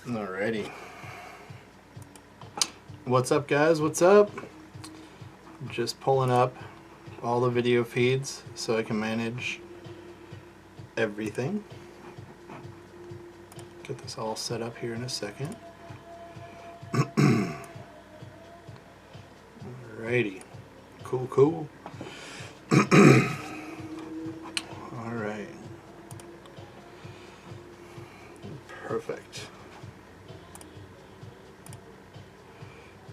Alrighty. What's up, guys? What's up? Just pulling up all the video feeds so I can manage everything. Get this all set up here in a second. Alrighty. Cool. Alright. Perfect.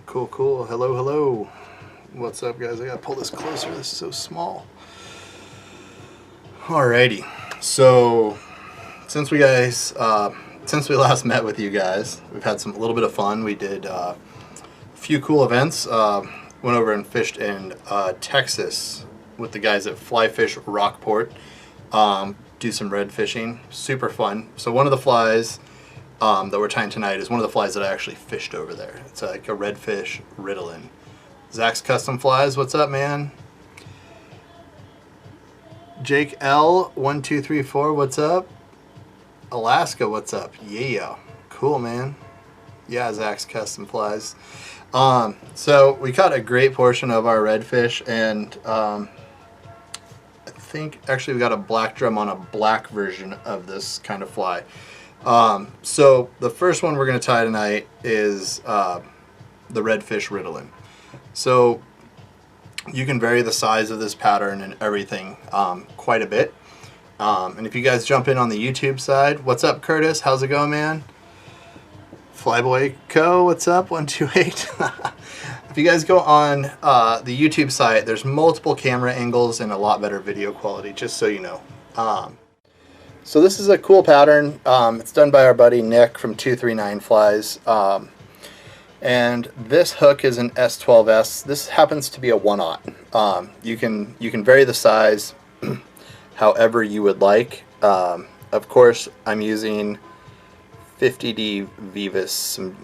Cool. Hello. What's up, guys? I gotta pull this closer. This is so small. Alrighty. So, since we last met with you guys, we've had a little bit of fun. We did a few cool events. Went over and fished in Texas with the guys at Fly Fish Rockport. Do some red fishing. Super fun. So one of the flies that we're tying tonight is one of the flies that I actually fished over there. It's like a redfish riddling. Zach's Custom Flies, what's up, man? Jake L1234, what's up? Alaska, what's up? Yeah, cool, man. Yeah, Zach's Custom Flies. So we caught a great portion of our redfish, and I think actually we got a black drum on a black version of this kind of fly. So the first one we're going to tie tonight is the redfish riddling. So you can vary the size of this pattern and everything quite a bit. And if you guys jump in on the YouTube side, what's up, Curtis? How's it going, man? Flyboy Co, what's up? 128. If you guys go on the YouTube site, there's multiple camera angles and a lot better video quality, just so you know. So this is a cool pattern. It's done by our buddy Nick from 239 Flies. And this hook is an S12S. This happens to be a 1/0. You can vary the size however you would like. Of course, I'm using 50D Vivus, some,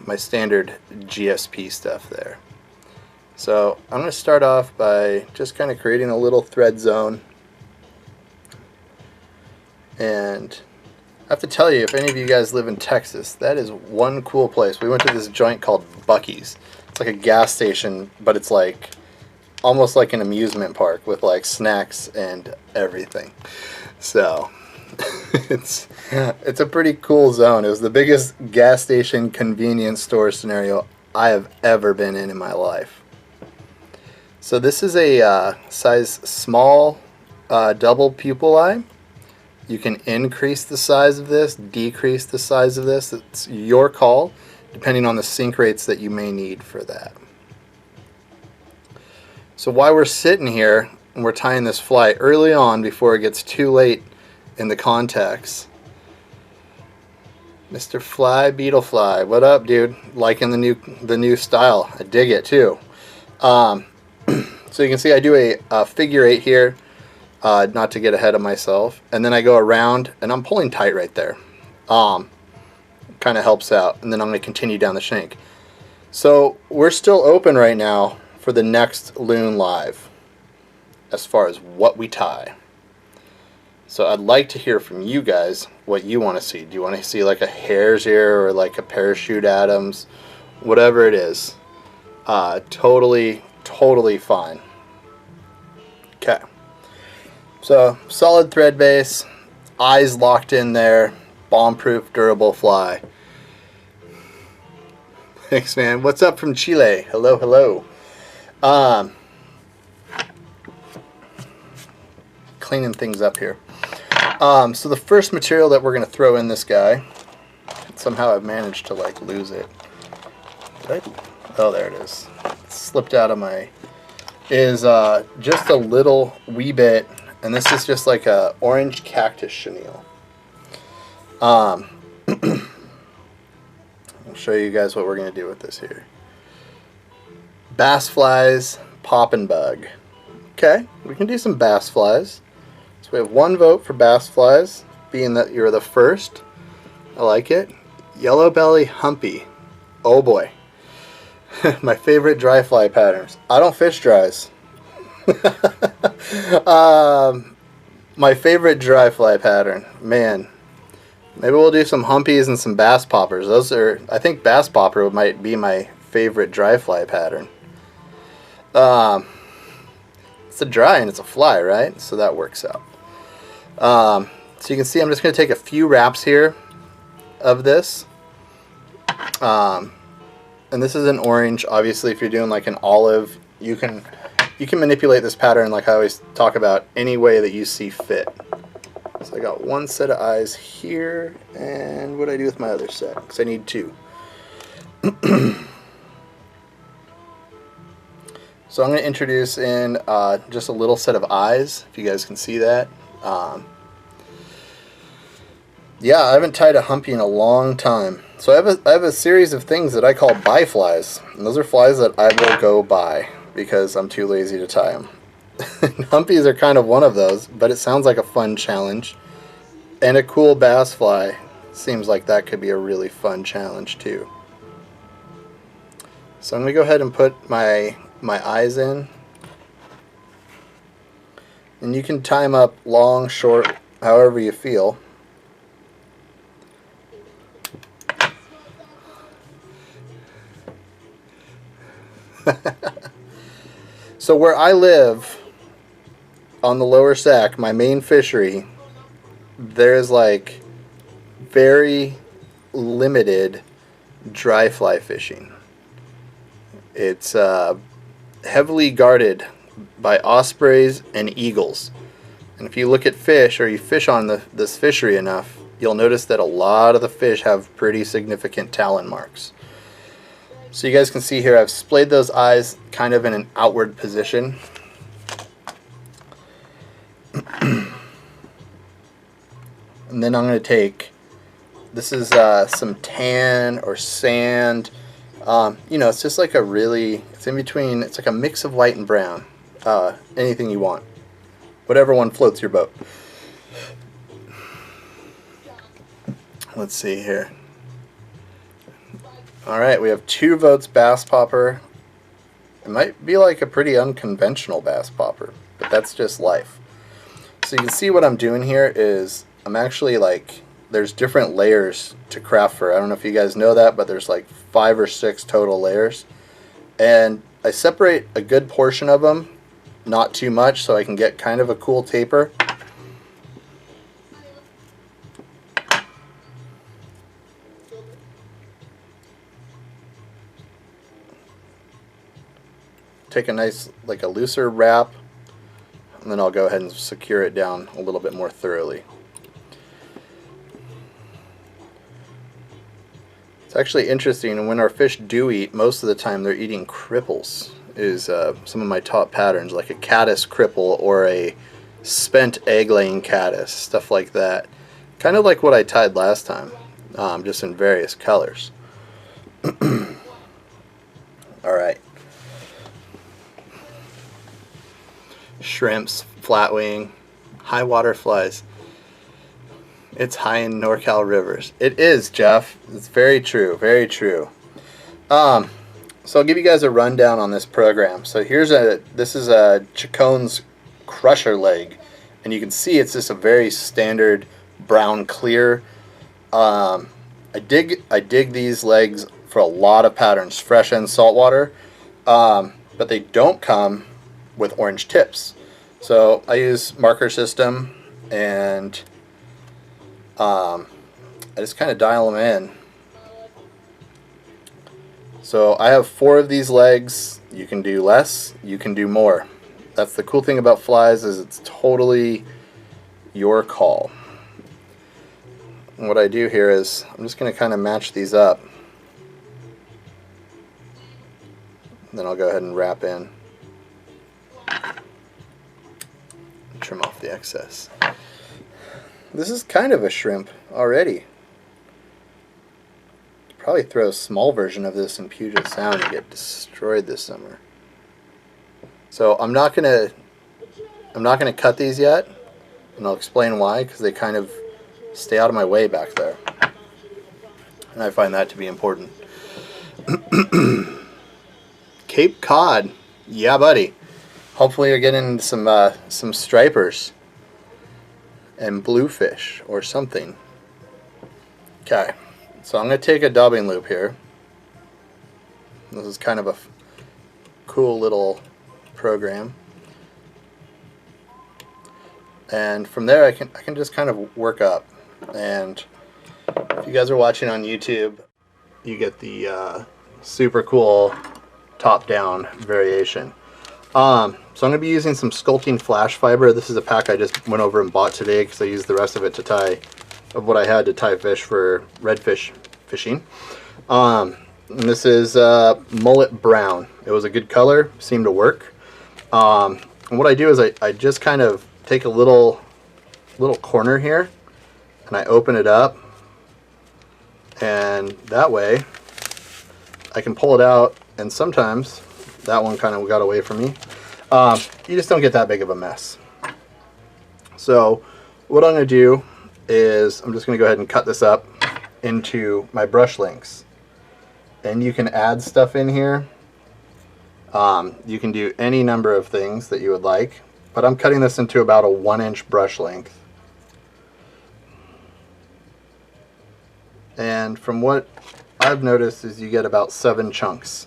my standard GSP stuff there. So I'm going to start off by just kind of creating a little thread zone. And I have to tell you, if any of you guys live in Texas, that is one cool place. We went to this joint called Buc-ee's. It's like a gas station, but it's like almost like an amusement park with like snacks and everything. So it's a pretty cool zone. It was the biggest gas station convenience store scenario I have ever been in my life. So this is a size small double pupil eye. You can increase the size of this, decrease the size of this. It's your call, depending on the sink rates that you may need for that. So while we're sitting here and we're tying this fly early on before it gets too late in the contacts, Mr. Fly Beetle Fly, what up, dude? Liking the new style. I dig it too. So you can see I do a figure 8 here. Not to get ahead of myself, and then I go around and I'm pulling tight right there. Kind of helps out, and then I'm going to continue down the shank. So we're still open right now for the next Loon live as far as what we tie. So I'd like to hear from you guys what you want to see. Do you want to see like a hare's ear or like a parachute Adams, whatever it is? Totally fine. Okay. So, solid thread base, eyes locked in there, bomb-proof, durable fly. Thanks, man. What's up from Chile? Hello. Cleaning things up here. So the first material that we're going to throw in this guy, somehow I've managed to like lose it. Oh, there it is. It slipped out of my... Is just a little wee bit. And this is just like a orange cactus chenille. I'll show you guys what we're going to do with this here. Bass flies, pop and bug. Okay, we can do some bass flies. So we have one vote for bass flies, being that you're the first. I like it. Yellow belly humpy. Oh boy. My favorite dry fly patterns. I don't fish dries. My favorite dry fly pattern, man, Maybe we'll do some humpies and some bass poppers. Those are, I think bass popper might be my favorite dry fly pattern. It's a dry and it's a fly, right? So that works out. So you can see I'm just going to take a few wraps here of this. And this is an orange. Obviously, if you're doing like an olive, you can manipulate this pattern, like I always talk about, any way that you see fit. So I got one set of eyes here, and what do I do with my other set? Because I need two. So I'm going to introduce in just a little set of eyes, if you guys can see that. Yeah, I haven't tied a humpy in a long time. So I have a series of things that I call buy flies, and those are flies that I will go buy because I'm too lazy to tie them. Humpies are kind of one of those, but it sounds like a fun challenge. And a cool bass fly seems like that could be a really fun challenge too. So I'm going to go ahead and put my eyes in. And you can tie them up long, short, however you feel. So where I live on the lower Sac, my main fishery, there's like very limited dry fly fishing. It's heavily guarded by ospreys and eagles. And if you look at fish, or you fish on this fishery enough, you'll notice that a lot of the fish have pretty significant talon marks. So you guys can see here I've splayed those eyes kind of in an outward position. And then I'm going to take, this is some tan or sand. You know, it's just like a really, it's in between, it's like a mix of white and brown. Anything you want. Whatever one floats your boat. Let's see here. Alright, we have 2 votes bass popper. It might be like a pretty unconventional bass popper, but that's just life. So you can see what I'm doing here is I'm actually like, there's different layers to craft fur. I don't know if you guys know that, but there's like 5 or 6 total layers. And I separate a good portion of them, not too much, so I can get kind of a cool taper. Take a nice, like a looser wrap, and then I'll go ahead and secure it down a little bit more thoroughly. It's actually interesting, and when our fish do eat, most of the time they're eating cripples, is some of my top patterns, like a caddis cripple or a spent egg-laying caddis, stuff like that. Kind of like what I tied last time, just in various colors. Alright. Shrimps, flatwing, high water flies. It's high in NorCal rivers. It is, Jeff. It's very true. Very true. So I'll give you guys a rundown on this program. So this is a Chacon's crusher leg, and you can see it's just a very standard brown clear. I dig these legs for a lot of patterns, fresh and saltwater, but they don't come with orange tips. So I use marker system, and I just kind of dial them in. So I have 4 of these legs. You can do less, you can do more. That's the cool thing about flies, is it's totally your call. And what I do here is I'm just going to kind of match these up. Then I'll go ahead and wrap in. Trim off the excess. This is kind of a shrimp already. Probably throw a small version of this in Puget Sound and get destroyed this summer. So I'm not gonna cut these yet, and I'll explain why, because they kind of stay out of my way back there, and I find that to be important. Cape cod, yeah, buddy. Hopefully you're getting some stripers and bluefish or something. Okay, so I'm going to take a dubbing loop here. This is kind of a cool little program. And from there I can just kind of work up. And if you guys are watching on YouTube, you get the super cool top-down variation. So I'm going to be using some sculpting flash fiber. This is a pack I just went over and bought today because I used the rest of it to tie, of what I had to tie fish for redfish fishing. And this is mullet brown. It was a good color, seemed to work. And what I do is I just kind of take a little corner here and I open it up, and that way I can pull it out, and sometimes that one kind of got away from me. You just don't get that big of a mess. So what I'm going to do is I'm just going to go ahead and cut this up into my brush links. And you can add stuff in here. You can do any number of things that you would like, but I'm cutting this into about a 1-inch brush length. And from what I've noticed is you get about 7 chunks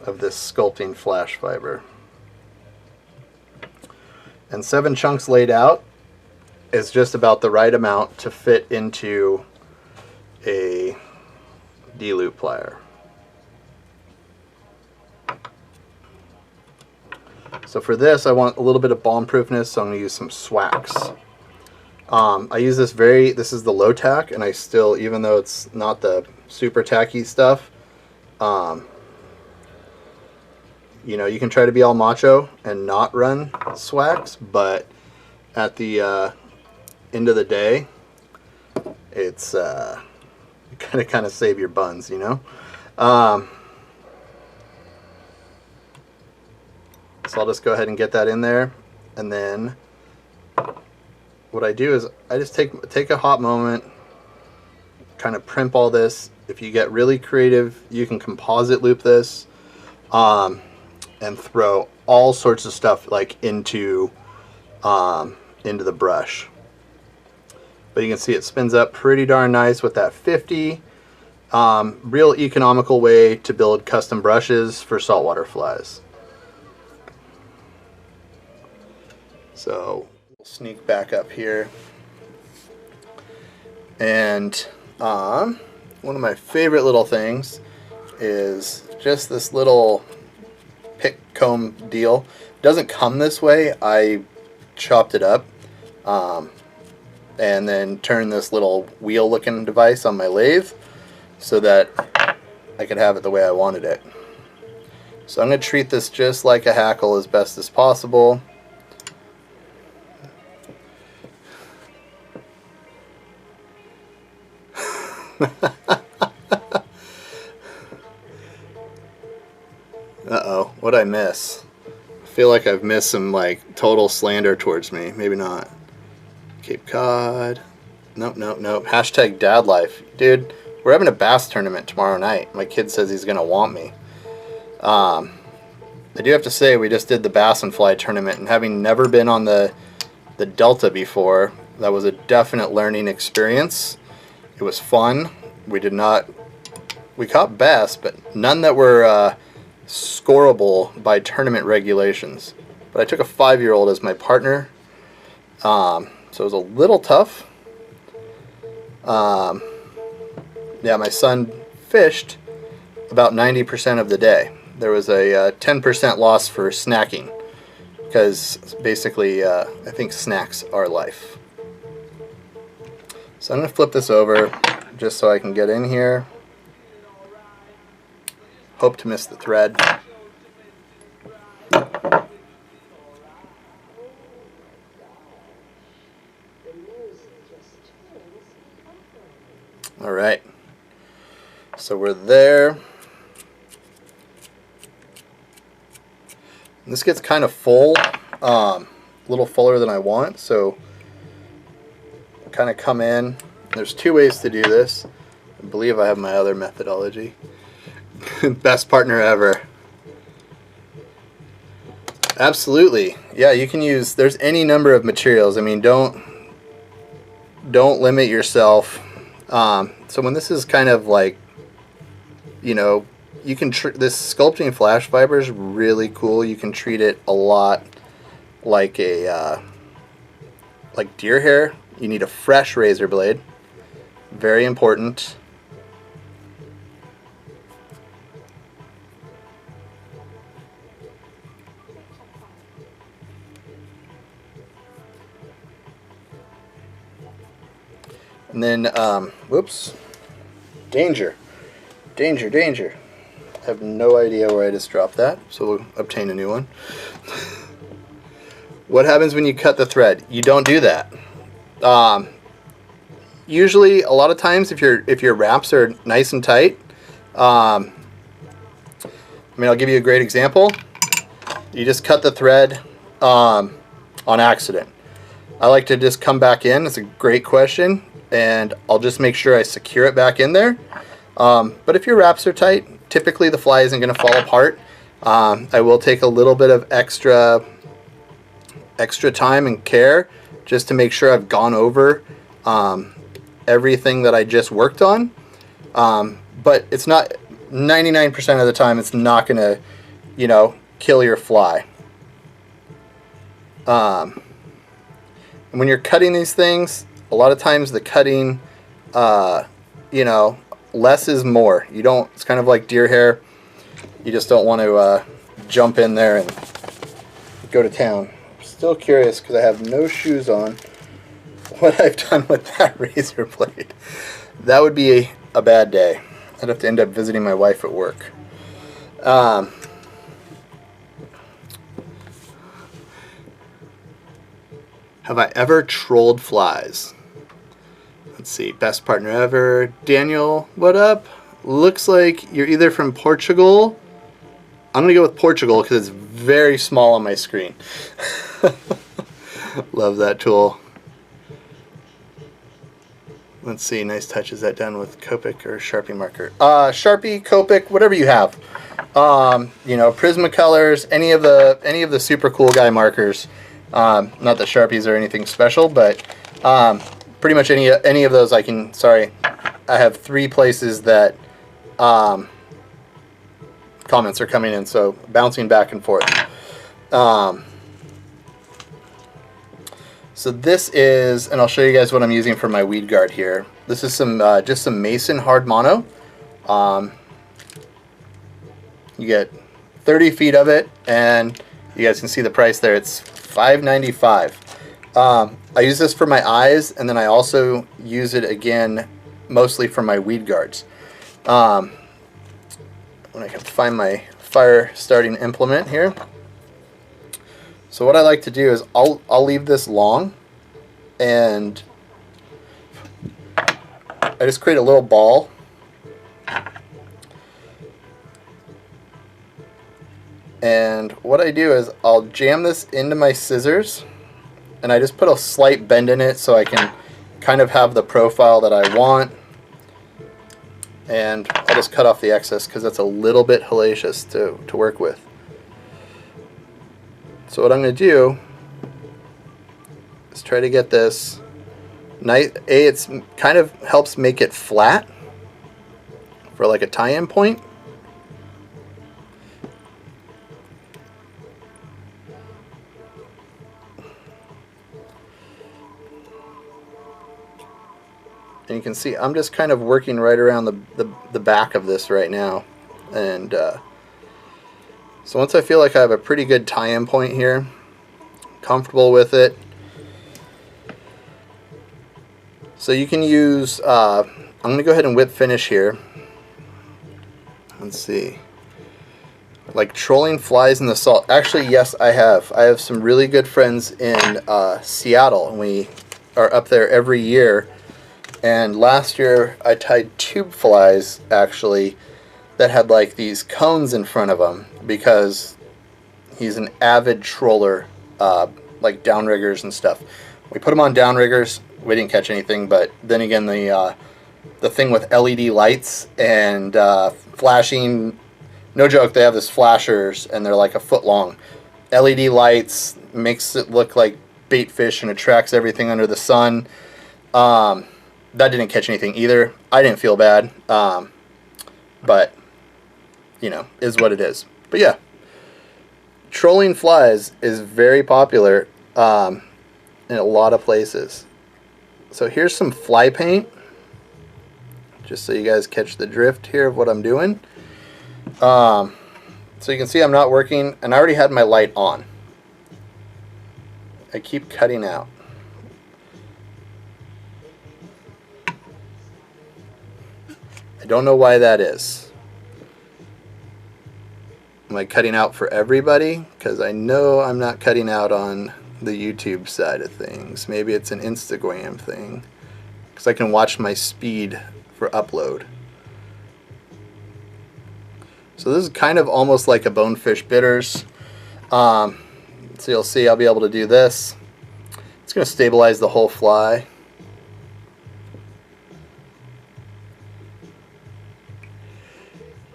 of this sculpting flash fiber. And 7 chunks laid out is just about the right amount to fit into a D-loop plier. So for this I want a little bit of bomb-proofness, so I'm going to use some Swax. I use this is the low tack, and I still, even though it's not the super tacky stuff, you know, you can try to be all macho and not run Swax, but at the end of the day, it's kind of save your buns, you know. So I'll just go ahead and get that in there, and then what I do is I just take a hot moment, kind of primp all this. If you get really creative, you can composite loop this, and throw all sorts of stuff like into the brush. But you can see it spins up pretty darn nice with that 50. Real economical way to build custom brushes for saltwater flies. So we'll sneak back up here, and one of my favorite little things is just this little pick comb deal. It doesn't come this way. I chopped it up and then turned this little wheel looking device on my lathe so that I could have it the way I wanted it. So I'm going to treat this just like a hackle as best as possible. Uh-oh, what'd I miss? I feel like I've missed some like total slander towards me. Maybe not. Cape Cod. Nope, nope, nope. Hashtag dad life. Dude, we're having a bass tournament tomorrow night. My kid says he's gonna want me. I do have to say, we just did the bass and fly tournament, and having never been on the Delta before, that was a definite learning experience. It was fun. We caught bass, but none that were scoreable by tournament regulations. But I took a 5-year-old as my partner, so it was a little tough. Yeah, my son fished about 90% of the day. There was a 10% loss for snacking, because basically I think snacks are life. So I'm going to flip this over just so I can get in here. Hope to miss the thread. Alright, so we're there. This gets kind of full, a little fuller than I want, so kind of come in. There's 2 ways to do this. I believe I have my other methodology. Best partner ever. Absolutely. Yeah, you can use, there's any number of materials. I mean, don't limit yourself. So when this is kind of like, you know, you can this sculpting flash fiber is really cool. You can treat it a lot like a like deer hair. You need a fresh razor blade, very important. And then, whoops, danger, danger, danger. I have no idea where I just dropped that, so we'll obtain a new one. What happens when you cut the thread? You don't do that. Usually, a lot of times, if your wraps are nice and tight, I mean, I'll give you a great example. You just cut the thread on accident. I like to just come back in. It's a great question, and I'll just make sure I secure it back in there. But if your wraps are tight, typically the fly isn't going to fall apart. I will take a little bit of extra time and care just to make sure I've gone over everything that I just worked on. But it's not 99% of the time. It's not going to, you know, kill your fly. And when you're cutting these things, a lot of times the cutting, you know, less is more. You don't, it's kind of like deer hair. You just don't want to jump in there and go to town. I'm still curious because I have no shoes on what I've done with that razor blade. That would be a bad day. I'd have to end up visiting my wife at work. Have I ever trolled flies? Let's see, best partner ever. Daniel, what up? Looks like you're either from Portugal. I'm going to go with Portugal because it's very small on my screen. Love that tool. Let's see, nice touch. Is that done with Copic or Sharpie marker? Sharpie, Copic, whatever you have. You know, Prismacolors, any of the super cool guy markers. Not that Sharpies are anything special, but pretty much any of those I can. Sorry, I have 3 places that comments are coming in, so bouncing back and forth. So this is, and I'll show you guys what I'm using for my weed guard here. This is some just some Mason hard mono. You get 30 feet of it, and you guys can see the price there. It's $5.95. I use this for my eyes, and then I also use it again mostly for my weed guards. When I can find my fire starting implement here. So what I like to do is I'll leave this long, and I just create a little ball. And what I do is I'll jam this into my scissors, and I just put a slight bend in it so I can kind of have the profile that I want. And I'll just cut off the excess because that's a little bit hellacious to work with. So what I'm going to do is try to get this nice. It's kind of helps make it flat for like a tie-in point. And you can see I'm just kind of working right around the back of this right now. And so once I feel like I have a pretty good tie-in point here, comfortable with it. So you can use, I'm going to go ahead and whip finish here. Let's see. Like trolling flies in the salt. Actually, yes, I have. I have some really good friends in Seattle, and we are up there every year. And last year I tied tube flies, actually, that had like these cones in front of them because he's an avid troller, like downriggers and stuff. We put them on downriggers. We didn't catch anything, but then again, the thing with LED lights and flashing, no joke, they have this flashers and they're like a foot long. LED lights makes it look like bait fish and attracts everything under the sun. that didn't catch anything either. I didn't feel bad, but you know, is what it is. But yeah, trolling flies is very popular in a lot of places. So here's some fly paint, just so you guys catch the drift here of what I'm doing. So you can see I'm not working, and I already had my light on. I keep cutting out. I don't know why that is. Am I cutting out for everybody? Because I know I'm not cutting out on the YouTube side of things. Maybe it's an Instagram thing, because I can watch my speed for upload. So this is kind of almost like a bonefish bitters. So you'll see I'll be able to do this. It's going to stabilize the whole fly.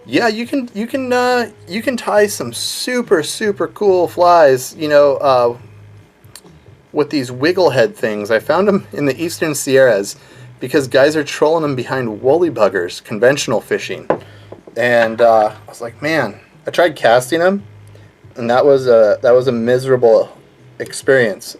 Yeah, you can tie some super cool flies, you know, with these wiggle head things. I found them in the Eastern Sierras because guys are trolling them behind woolly buggers, conventional fishing. And I was like, man, I tried casting them, and that was a miserable experience.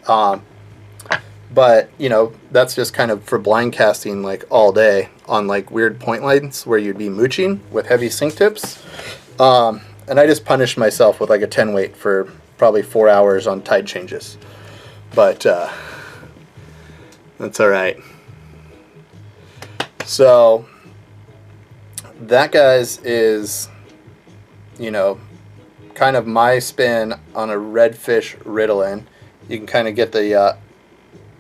But you know, that's just kind of for blind casting, like all day on like weird point lines where you'd be mooching with heavy sink tips. And I just punished myself with like a 10 weight for probably 4 hours on tide changes. But that's all right. So that, guys, is, you know, kind of my spin on a redfish riddle-in. You can kind of get the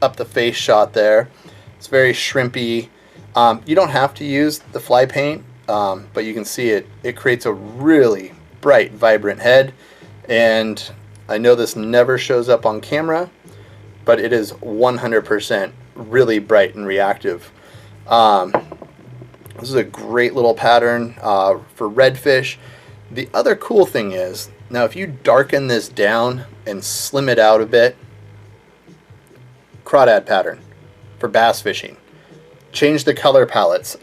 up the face shot there. It's very shrimpy. You don't have to use the fly paint, but you can see it creates a really bright, vibrant head. And I know this never shows up on camera, but it is 100% really bright and reactive. This is a great little pattern for redfish. The other cool thing is, now if you darken this down and slim it out a bit, crawdad pattern for bass fishing. Change the color palettes,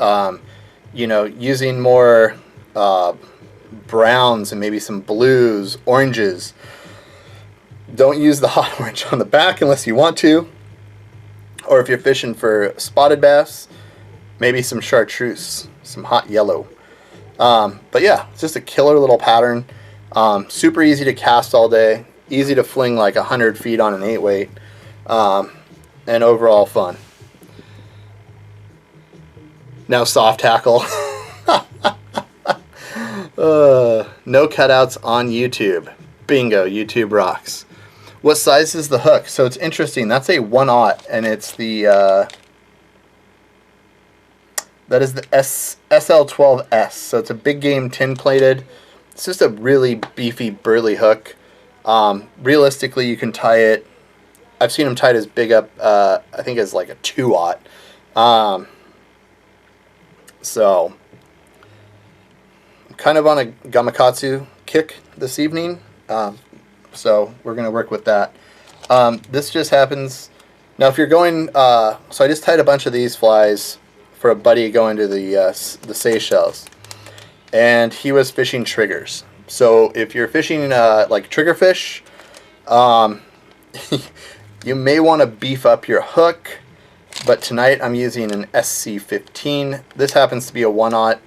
you know, using more browns and maybe some blues, oranges. Don't use the hot orange on the back unless you want to. Or if you're fishing for spotted bass, maybe some chartreuse, some hot yellow. But yeah, it's just a killer little pattern. Super easy to cast all day. Easy to fling like 100 feet on an 8 weight. And overall fun. Now soft tackle. No cutouts on YouTube. Bingo, YouTube rocks. What size is the hook? So it's interesting. That's a 1/0, and it's the that is the SL12S. So it's a big game tin plated. It's just a really beefy, burly hook. Realistically, you can tie it. I've seen them tied as big up. I think as like a 2/0. So I'm kind of on a gamakatsu kick this evening. So we're going to work with that. This just happens. Now if you're going, so I just tied a bunch of these flies for a buddy going to the Seychelles. And he was fishing triggers. So if you're fishing like triggerfish, you may want to beef up your hook. But tonight I'm using an SC15. This happens to be a 1/0.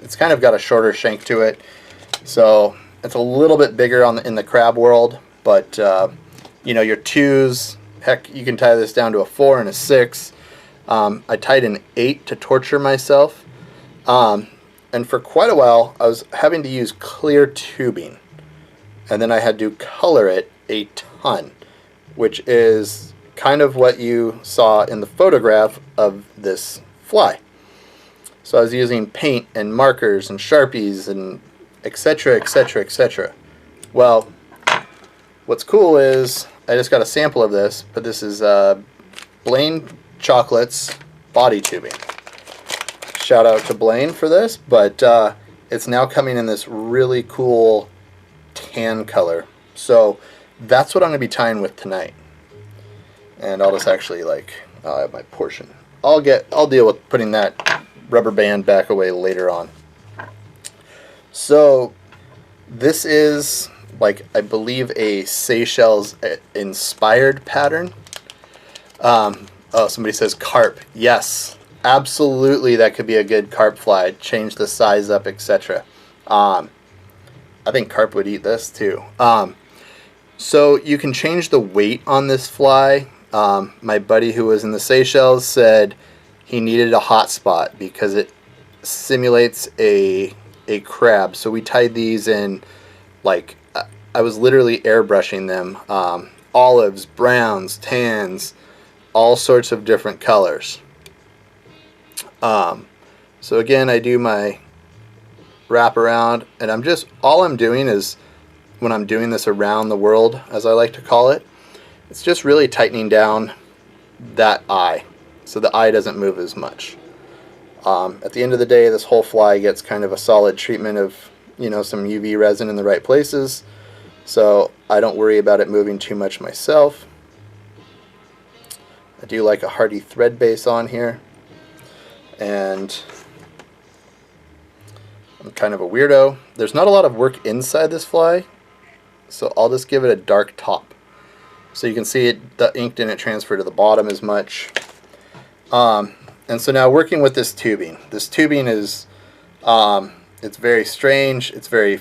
It's kind of got a shorter shank to it. So it's a little bit bigger in the crab world, but you know, your 2s, heck, you can tie this down to a 4 and a 6. I tied an 8 to torture myself, and for quite a while I was having to use clear tubing, and then I had to color it a ton, which is kind of what you saw in the photograph of this fly. So I was using paint and markers and Sharpies and etc, etc, etc. Well, what's cool is I just got a sample of this, but this is Blaine Chocolate's body tubing. Shout out to Blaine for this, but it's now coming in this really cool tan color. So that's what I'm going to be tying with tonight. And I'll just actually, like, I have my portion I'll deal with putting that rubber band back away later on. So this is, like, I believe a Seychelles inspired pattern. Oh, somebody says carp. Yes, absolutely, that could be a good carp fly. Change the size up, etc. I think carp would eat this too. So you can change the weight on this fly. My buddy who was in the Seychelles said he needed a hot spot because it simulates a crab. So we tied these in, like, I was literally airbrushing them. Olives, browns, tans, all sorts of different colors. So again, I do my wrap around, and all I'm doing is, when I'm doing this around the world, as I like to call it, it's just really tightening down that eye so the eye doesn't move as much. At the end of the day, this whole fly gets kind of a solid treatment of, you know, some UV resin in the right places, so I don't worry about it moving too much myself. I do like a hardy thread base on here, and I'm kind of a weirdo. There's not a lot of work inside this fly, so I'll just give it a dark top. So you can see the ink didn't transfer to the bottom as much. And so now working with this tubing. This tubing is, it's very strange, it's very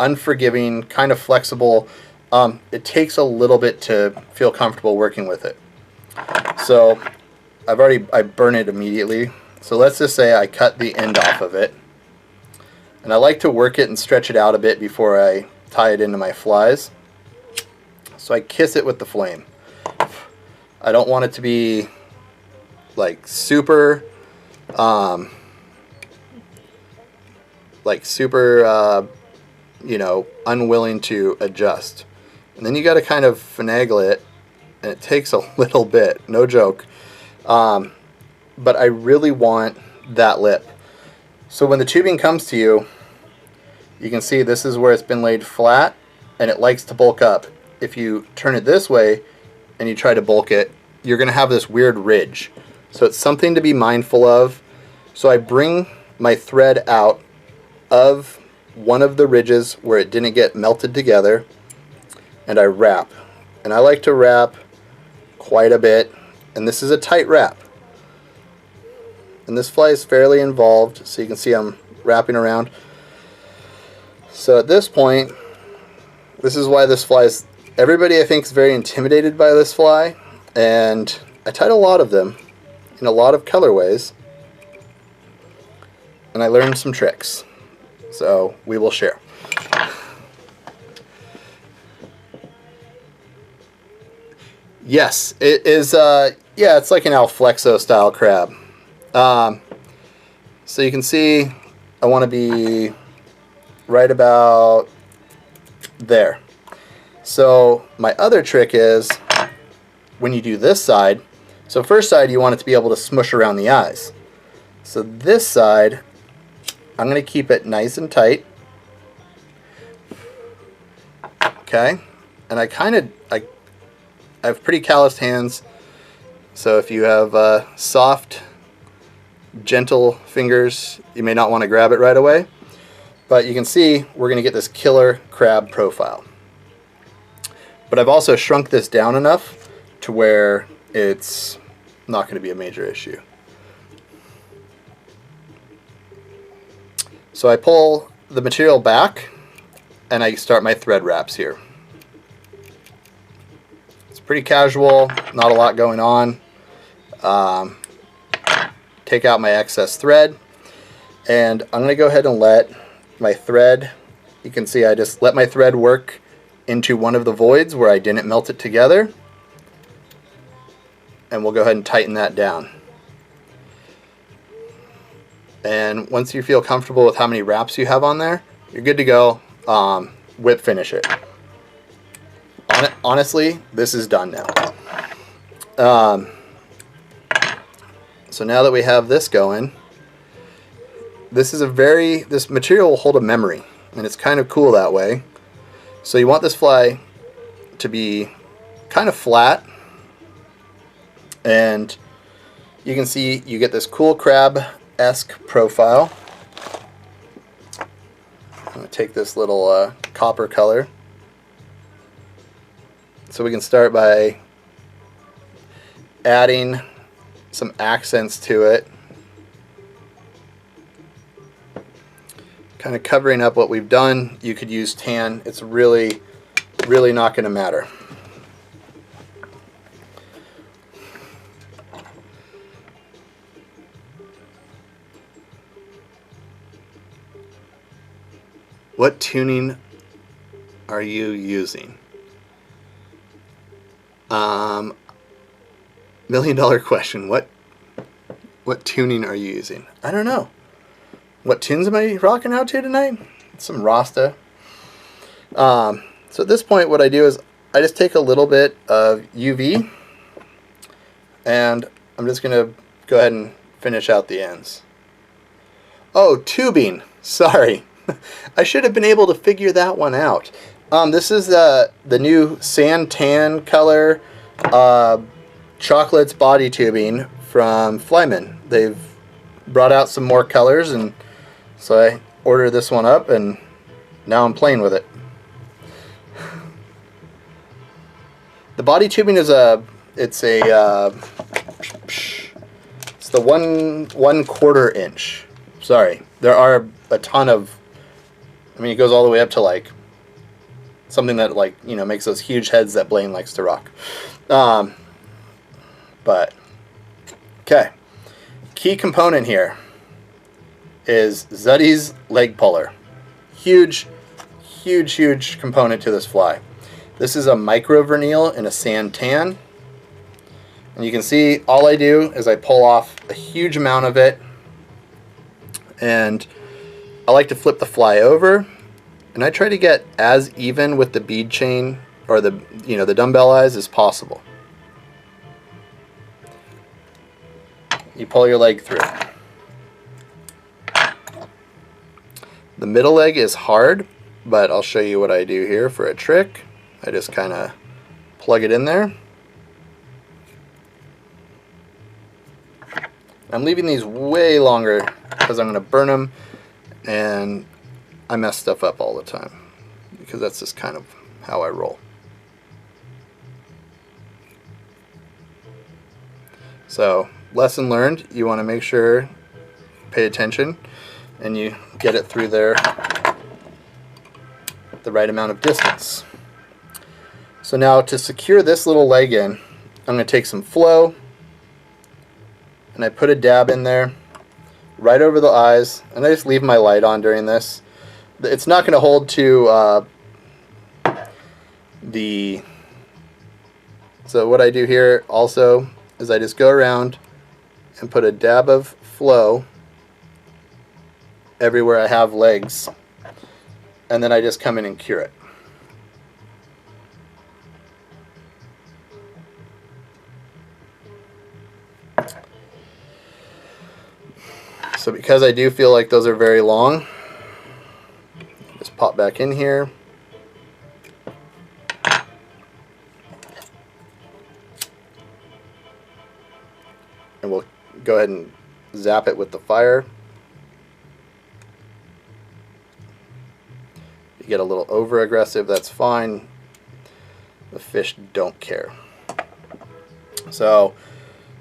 unforgiving, kind of flexible. It takes a little bit to feel comfortable working with it. So I burn it immediately. So let's just say I cut the end off of it. And I like to work it and stretch it out a bit before I tie it into my flies. So I kiss it with the flame. I don't want it to be like super you know, unwilling to adjust. And then you got to kind of finagle it, and it takes a little bit, no joke. But I really want that lip. So when the tubing comes to you, you can see this is where it's been laid flat, and it likes to bulk up. If you turn it this way and you try to bulk it, you're going to have this weird ridge. So it's something to be mindful of. So I bring my thread out of one of the ridges where it didn't get melted together, and I wrap. And I like to wrap quite a bit, and this is a tight wrap. And this fly is fairly involved, so you can see I'm wrapping around. So at this point, this is why this fly is, everybody I think is very intimidated by this fly, and I tied a lot of them in a lot of colorways, and I learned some tricks, so we will share. Yes, it is, yeah, it's like an Alflexo style crab. So you can see I want to be right about there. So my other trick is when you do this side, so first side you want it to be able to smush around the eyes. So this side, I'm going to keep it nice and tight. Okay, and I have pretty calloused hands, so if you have soft, gentle fingers, you may not want to grab it right away. But you can see we're going to get this killer crab profile. But I've also shrunk this down enough to where it's not going to be a major issue. So I pull the material back and I start my thread wraps here. It's pretty casual, not a lot going on. Take out my excess thread, and I'm going to go ahead and let my thread, you can see I just let my thread work into one of the voids where I didn't melt it together, and we'll go ahead and tighten that down. And once you feel comfortable with how many wraps you have on there, you're good to go. Whip finish it. Honestly, this is done now. So now that we have this going, this material will hold a memory, and it's kind of cool that way. So you want this fly to be kind of flat, and you can see you get this cool crab-esque profile. I'm going to take this little copper color. So we can start by adding some accents to it. Kind of covering up what we've done. You could use tan. It's really, really not going to matter. What tuning are you using? $1,000,000 question. What tuning are you using? I don't know. What tunes am I rocking out to tonight? Some Rasta. So at this point what I do is I just take a little bit of UV and I'm just going to go ahead and finish out the ends. Oh, tubing. Sorry. I should have been able to figure that one out. This is the new sand tan color chocolates body tubing from Flyman. They've brought out some more colors, and so I ordered this one up and now I'm playing with it. The body tubing is it's the 1/4 inch. Sorry, there are a ton of, I mean, it goes all the way up to like something that, like, you know, makes those huge heads that Blaine likes to rock. But okay, key component here is Zuddy's leg puller. Huge, huge, huge component to this fly. This is a micro vernal in a sand tan, and you can see all I do is I pull off a huge amount of it, and I like to flip the fly over, and I try to get as even with the bead chain or the dumbbell eyes as possible. You pull your leg through. The middle leg is hard, but I'll show you what I do here for a trick. I just kind of plug it in there. I'm leaving these way longer because I'm going to burn them, and I mess stuff up all the time because that's just kind of how I roll. So, lesson learned, you want to make sure, pay attention, and you get it through there the right amount of distance. So now to secure this little leg in, I'm going to take some flow and I put a dab in there right over the eyes, and I just leave my light on during this. It's not going to hold to so what I do here also is I just go around and put a dab of flow everywhere I have legs, and then I just come in and cure it. So because I do feel like those are very long, just pop back in here. And we'll go ahead and zap it with the fire. If you get a little over aggressive, that's fine. The fish don't care. So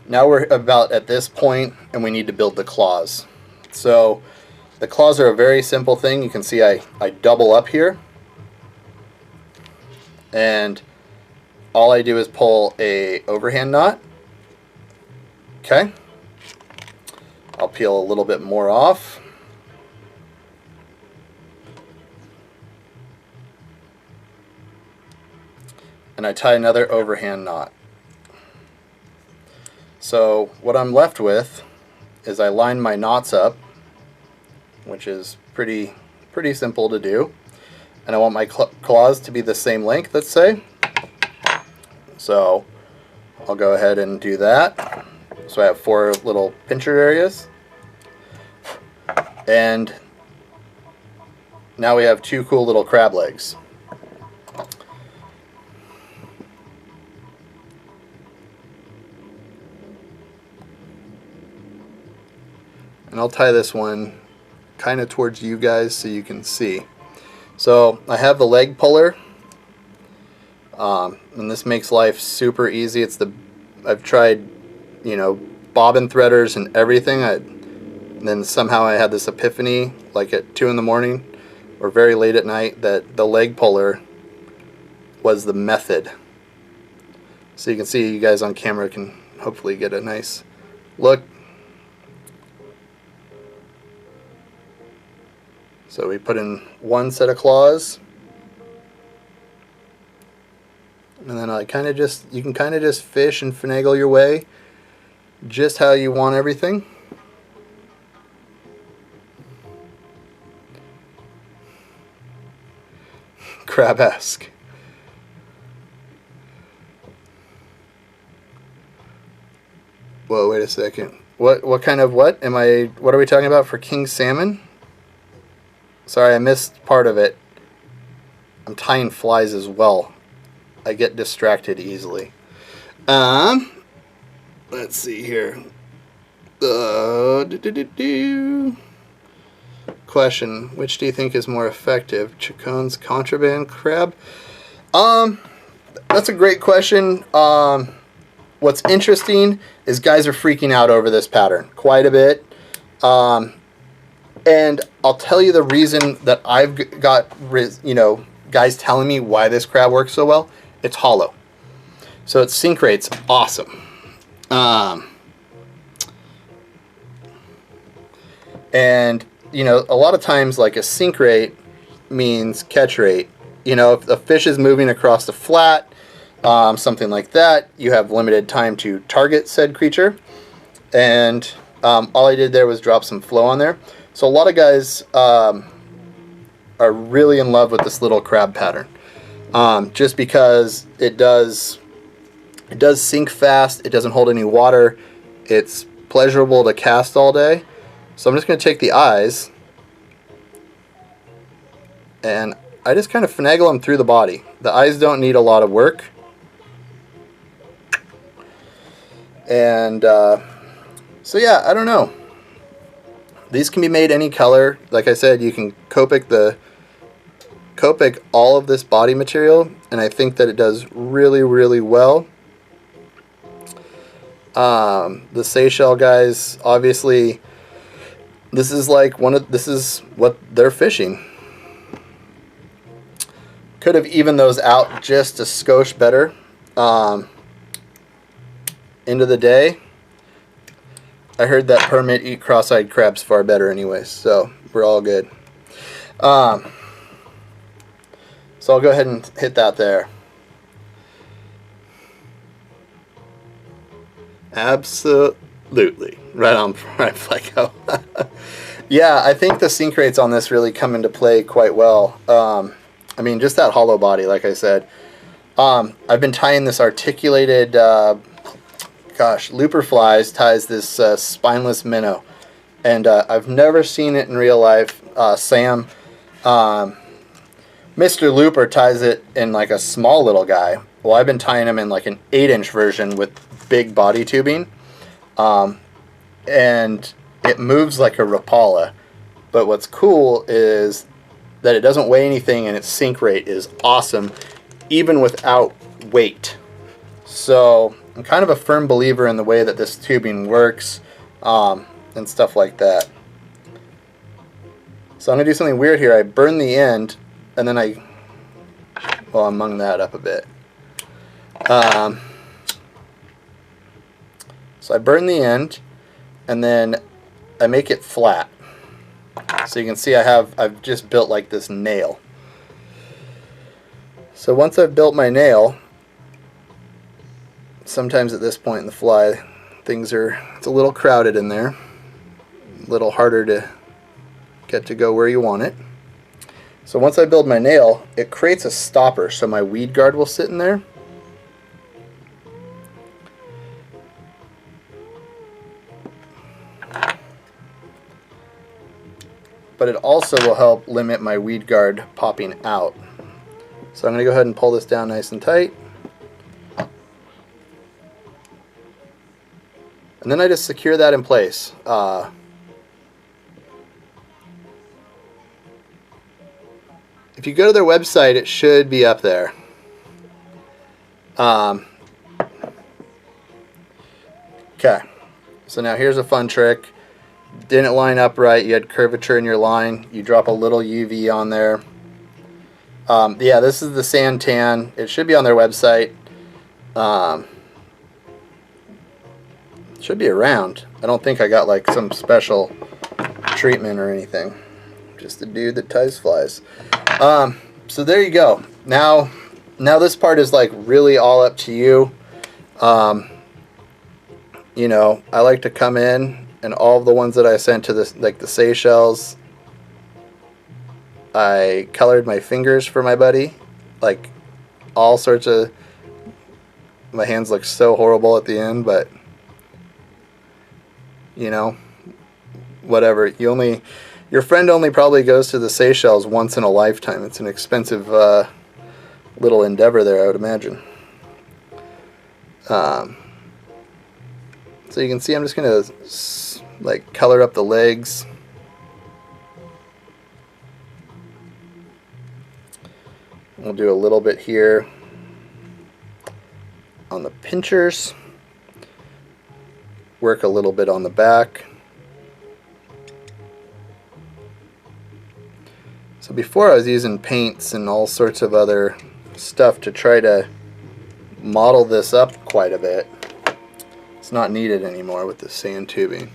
now we're about at this point, and we need to build the claws. So the claws are a very simple thing. You can see I double up here, and all I do is pull a overhand knot. Okay, I'll peel a little bit more off. And I tie another overhand knot. So what I'm left with is I line my knots up, which is pretty simple to do. And I want my claws to be the same length, let's say. So I'll go ahead and do that. So I have 4 little pincher areas. And now we have 2 cool little crab legs. And I'll tie this one kind of towards you guys so you can see. So I have the leg puller, and this makes life super easy. I've tried, you know, bobbin threaders and everything. And then somehow I had this epiphany, like at 2 in the morning or very late at night, that the leg puller was the method. So you can see, you guys on camera can hopefully get a nice look. So we put in one set of claws, and then you can kind of just fish and finagle your way just how you want everything. Crab-esque. Whoa, wait a second. What what are we talking about for king salmon? Sorry, I missed part of it. I'm tying flies as well. I get distracted easily. Let's see here. Question: which do you think is more effective, Chacon's contraband crab? That's a great question. What's interesting is guys are freaking out over this pattern quite a bit. And I'll tell you the reason that I've got, you know, guys telling me why this crab works so well. It's hollow. So its sink rate's awesome. And, you know, a lot of times, like, a sink rate means catch rate. You know, if the fish is moving across the flat, something like that, you have limited time to target said creature. And all I did there was drop some flow on there. So a lot of guys are really in love with this little crab pattern, just because it does sink fast. It doesn't hold any water. It's pleasurable to cast all day. So I'm just going to take the eyes, and I just kind of finagle them through the body. The eyes don't need a lot of work. And so yeah, I don't know. These can be made any color. Like I said, you can Copic all of this body material, and I think that it does really, really well. The Seychelles guys, obviously, this is what they're fishing. Could have evened those out just a skosh better. End of the day, I heard that permit eat cross-eyed crabs far better anyways, so we're all good. So I'll go ahead and hit that there. Absolutely. Right on, right, Flecko. Yeah, I think the sink rates on this really come into play quite well. I mean, just that hollow body, like I said. I've been tying this articulated... Looper Flies ties this spineless minnow, and I've never seen it in real life. Sam, Mr. Looper, ties it in like a small little guy. Well, I've been tying him in like an 8-inch version with big body tubing, and it moves like a Rapala. But what's cool is that it doesn't weigh anything, and its sink rate is awesome, even without weight. So I'm kind of a firm believer in the way that this tubing works, and stuff like that. So I'm going to do something weird here. I burn the end, and then I mung that up a bit. So I burn the end, and then I make it flat. So you can see I've just built like this nail. So once I've built my nail, sometimes at this point in the fly, it's a little crowded in there, a little harder to get to go where you want it. So once I build my nail, it creates a stopper, so my weed guard will sit in there. But it also will help limit my weed guard popping out. So I'm going to go ahead and pull this down nice and tight. And then I just secure that in place. if you go to their website, it should be up there. Okay, so now here's a fun trick. Didn't line up right, you had curvature in your line, you drop a little UV on there. Yeah, this is the sand tan. It should be on their website. Should be around. I don't think I got like some special treatment or anything. Just a dude that ties flies. So there you go. Now this part is like really all up to you. You know, I like to come in and all of the ones that I sent to this, like the Seychelles, I colored my fingers for my buddy. Like all sorts of, my hands look so horrible at the end, but you know, whatever. Your friend only probably goes to the Seychelles once in a lifetime. It's an expensive little endeavor there, I would imagine. So you can see I'm just going to like color up the legs. We'll do a little bit here on the pinchers. Work a little bit on the back. So before I was using paints and all sorts of other stuff to try to model this up quite a bit. It's not needed anymore with the sand tubing.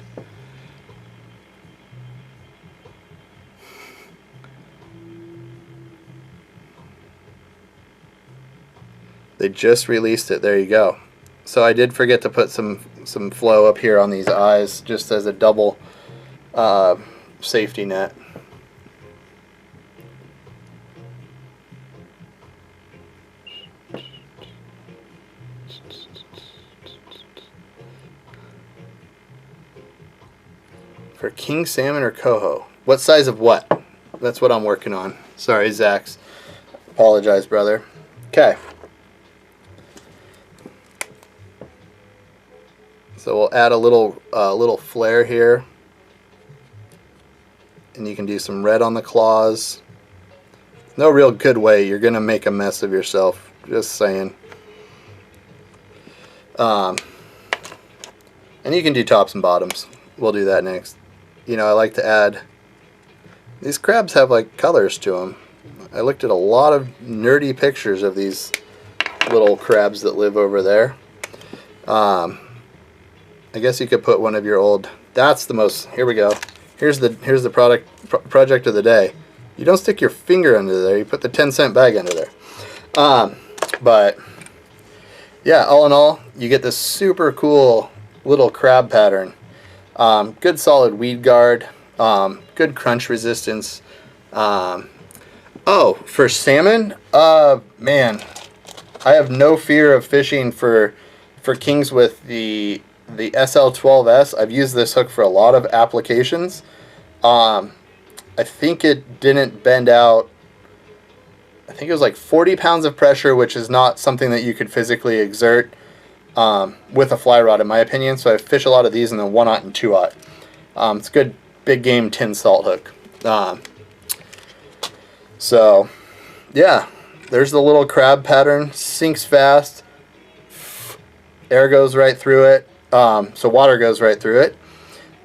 They just released it. There you go. So I did forget to put some flow up here on these eyes just as a double safety net. For king salmon or coho? What size of what? That's what I'm working on. Sorry, Zach's. Apologize, brother. Okay. So we'll add a little flare here. And you can do some red on the claws. No real good way. You're going to make a mess of yourself. Just saying. And you can do tops and bottoms. We'll do that next. You know, I like to add, these crabs have like colors to them. I looked at a lot of nerdy pictures of these little crabs that live over there. I guess you could put one of your old, that's the most, here we go. Here's the project of the day. You don't stick your finger under there, you put the 10-cent bag under there. But yeah, all in all, you get this super cool little crab pattern. Good solid weed guard, good crunch resistance. Oh, for salmon, man, I have no fear of fishing for kings with the SL12S. I've used this hook for a lot of applications. I think it didn't bend out. I think it was like 40 pounds of pressure, which is not something that you could physically exert with a fly rod, in my opinion. So I fish a lot of these in the 1/0 and 2/0. It's a good big game tin salt hook. So yeah, there's the little crab pattern. Sinks fast. Air goes right through it. So water goes right through it.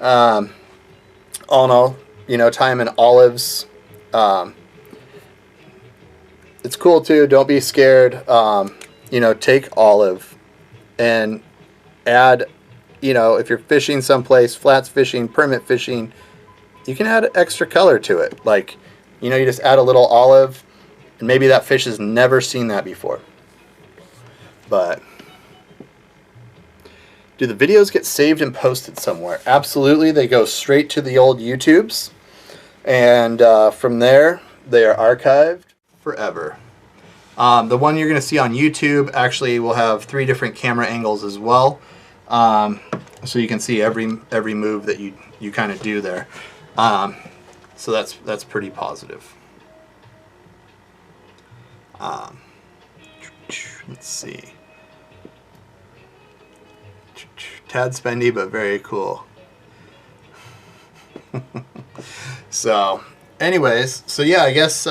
All in all, you know, tie them in olives. It's cool too. Don't be scared. You know, take olive and add, you know, if you're fishing someplace, flats fishing, permit fishing, you can add extra color to it. Like, you know, you just add a little olive, and maybe that fish has never seen that before. But do the videos get saved and posted somewhere? Absolutely. They go straight to the old YouTubes, and from there they are archived forever. The one you're going to see on YouTube actually will have 3 different camera angles as well, so you can see every move that you kind of do there. So that's pretty positive. Let's see. Tad spendy, but very cool. So anyways, so yeah, I guess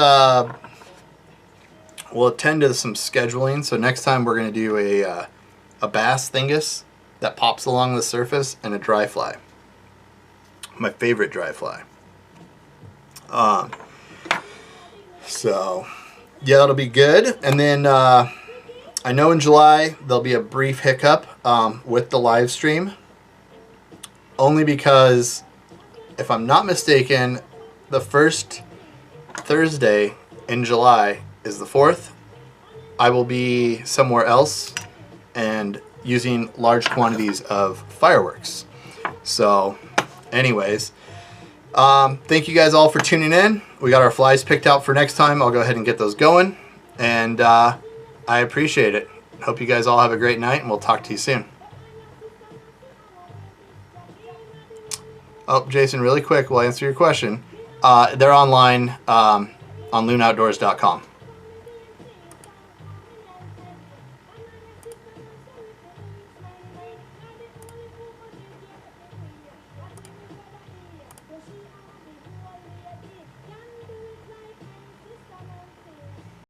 we'll attend to some scheduling. So next time we're going to do a bass thingus that pops along the surface and a dry fly. My favorite dry fly. So yeah, that'll be good. And then I know in July there'll be a brief hiccup with the live stream, only because if I'm not mistaken, the first Thursday in July is the 4th. I will be somewhere else and using large quantities of fireworks. So anyways, thank you guys all for tuning in. We got our flies picked out for next time. I'll go ahead and get those going, and I appreciate it. Hope you guys all have a great night, and we'll talk to you soon. Oh, Jason, really quick, we'll answer your question. They're online on loonoutdoors.com.